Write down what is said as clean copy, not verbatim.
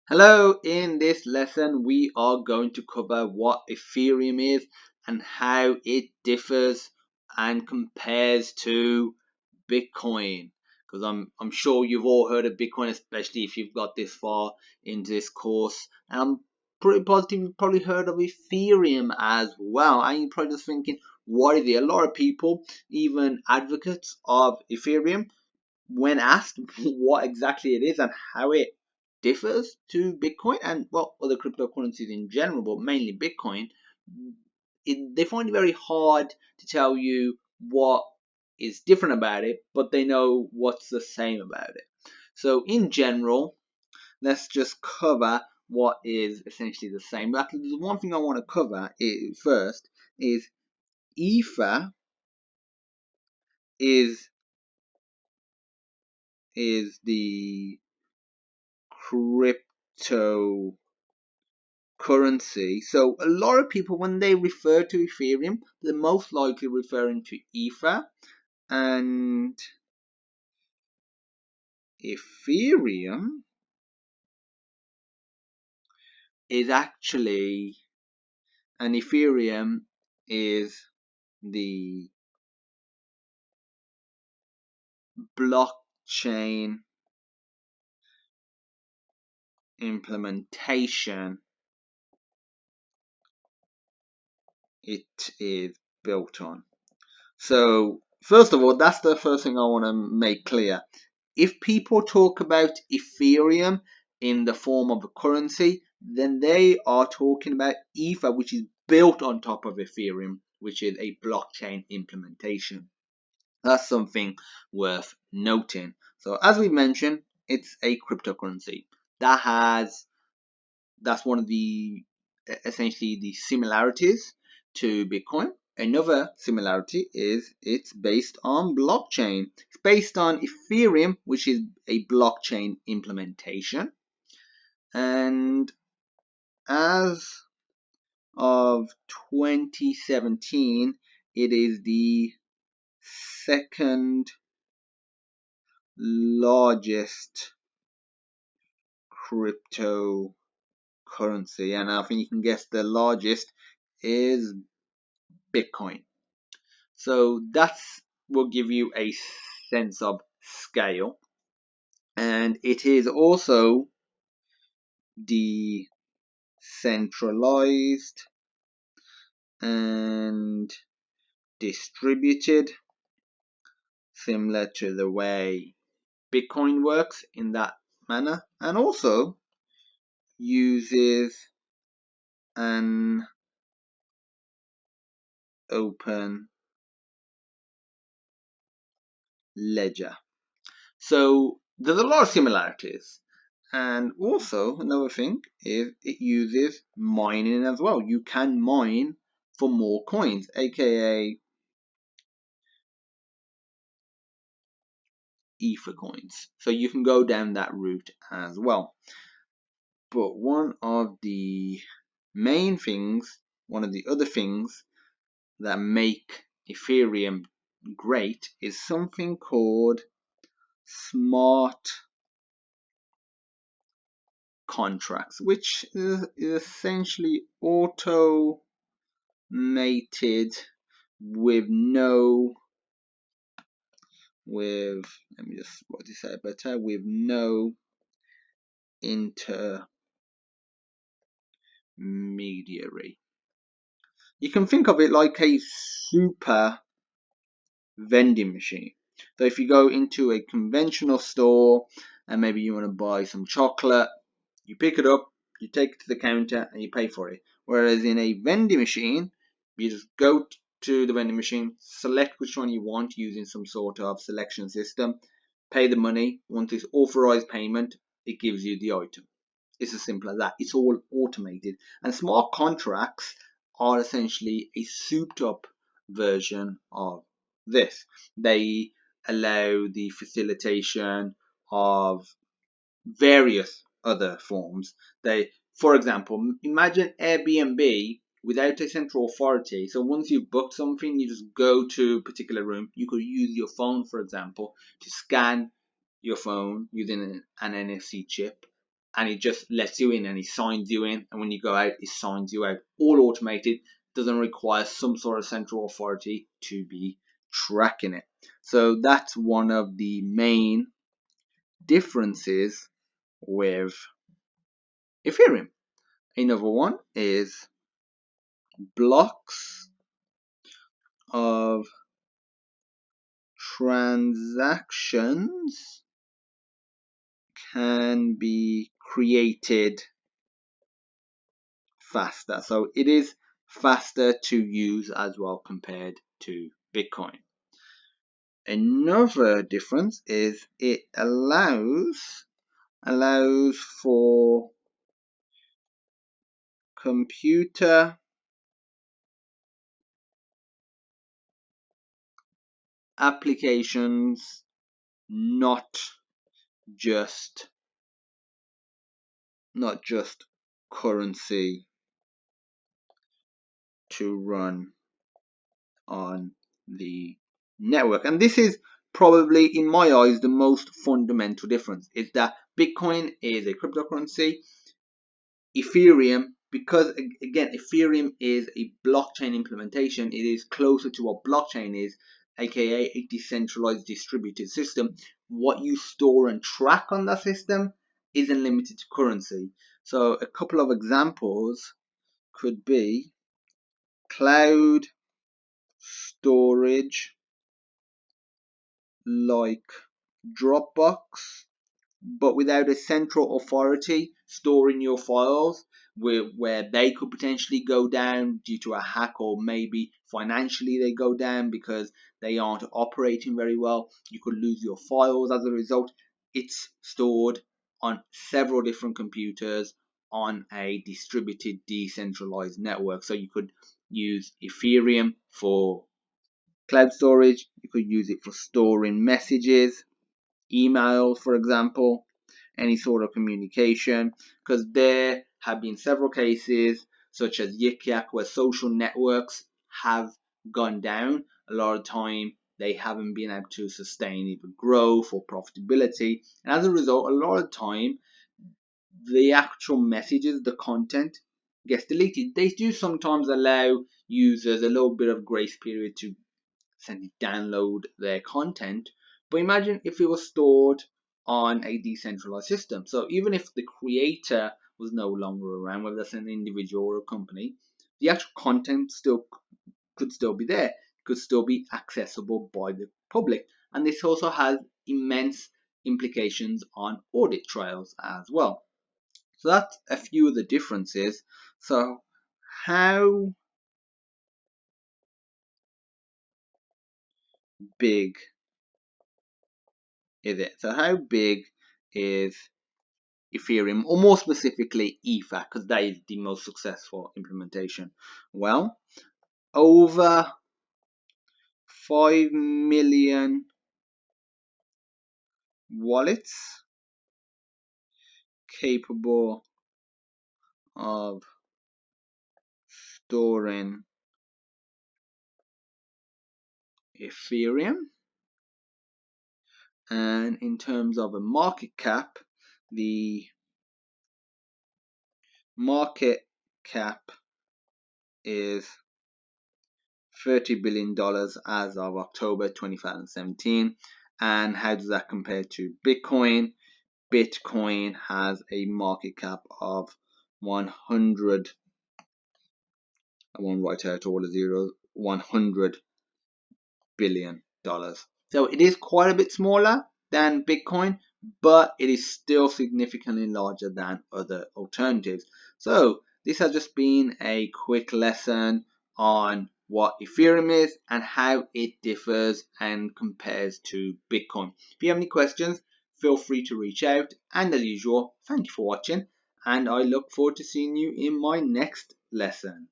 Hello, in this lesson we are going to cover what Ethereum is and how it differs and compares to Bitcoin. Because I'm sure you've all heard of Bitcoin, especially if you've got this far into this course. And I'm pretty positive you've probably heard of Ethereum as well. And you're probably just thinking, what is it? A lot of people, even advocates of Ethereum, when asked what exactly it is and how it differs to Bitcoin and well other cryptocurrencies in general, but mainly Bitcoin, they find it very hard to tell you what is different about it, but they know what's the same about it. So in general, let's just cover what is essentially the same. But the one thing I want to cover first is Ether is the cryptocurrency. So a lot of people, when they refer to Ethereum, they're most likely referring to Ether, and Ethereum is actually, and Ethereum is the blockchain implementation it is built on. So first of all, that's the first thing I want to make clear. If people talk about Ethereum in the form of a currency, then they are talking about Ether, which is built on top of Ethereum, which is a blockchain implementation. That's something worth noting. So as we mentioned, it's a cryptocurrency. That's one of the essentially the similarities to Bitcoin. Another similarity is it's based on blockchain. It's based on Ethereum, which is a blockchain implementation. And as of 2017, it is the second largest cryptocurrency. And I think you can guess the largest is Bitcoin. So that will give you a sense of scale. And it is also decentralized and distributed, similar to the way Bitcoin works in that manner, and also uses an open ledger. So there's a lot of similarities. And also another thing is it uses mining as well. You can mine for more coins, aka Ether coins. So you can go down that route as well. But one of the other things that make Ethereum great is something called smart contracts, which is essentially automated with no with let me just what to say better with no intermediary. You can think of it like a super vending machine. So if you go into a conventional store and maybe you want to buy some chocolate, you pick it up, you take it to the counter and you pay for it. Whereas in a vending machine, you just go to the vending machine, select which one you want using some sort of selection system, pay the money. Once it's authorized payment, it gives you the item. It's as simple as that. It's all automated. And smart contracts are essentially a souped up version of this. They allow the facilitation of various other forms. For example, imagine Airbnb without a central authority. So once you book something, you just go to a particular room. You could use your phone, for example, to scan your phone using an NFC chip, and it just lets you in and it signs you in, and when you go out it signs you out, all automated, doesn't require some sort of central authority to be tracking it. So that's one of the main differences with Ethereum. Another one is blocks of transactions can be created faster. So it is faster to use as well compared to Bitcoin. Another difference is it allows for computer applications, not just currency, to run on the network. And this is probably, in my eyes, the most fundamental difference, is that Bitcoin is a cryptocurrency. Ethereum, because again Ethereum is a blockchain implementation, it is closer to what blockchain is, aka a decentralized distributed system. What you store and track on that system isn't limited to currency. So a couple of examples could be cloud storage like Dropbox, but without a central authority storing your files, where they could potentially go down due to a hack, or maybe financially they go down because they aren't operating very well. You could lose your files as a result. It's stored on several different computers on a distributed, decentralized network. So you could use Ethereum for cloud storage, you could use it for storing messages, emails, for example, any sort of communication, because there have been several cases such as Yik Yak where social networks have gone down. A lot of time they haven't been able to sustain either growth or profitability, and as a result, a lot of time the actual messages, the content, gets deleted. They do sometimes allow users a little bit of grace period to essentially download their content. But imagine if it was stored on a decentralized system. So even if the creator was no longer around, whether that's an individual or a company, the actual content could still be there, could still be accessible by the public. And this also has immense implications on audit trails as well. So that's a few of the differences. So how big is it? So how big is Ethereum, or more specifically Ether, because that is the most successful implementation? Well, over 5 million wallets capable of storing Ethereum. And in terms of a market cap, the market cap is $30 billion as of October 2017. And how does that compare to Bitcoin? Bitcoin has a market cap of 100, I won't write out all the zeros, $100 billion. So it is quite a bit smaller than Bitcoin, but it is still significantly larger than other alternatives. So this has just been a quick lesson on what Ethereum is and how it differs and compares to Bitcoin. If you have any questions, feel free to reach out. And as usual, thank you for watching, and I look forward to seeing you in my next lesson.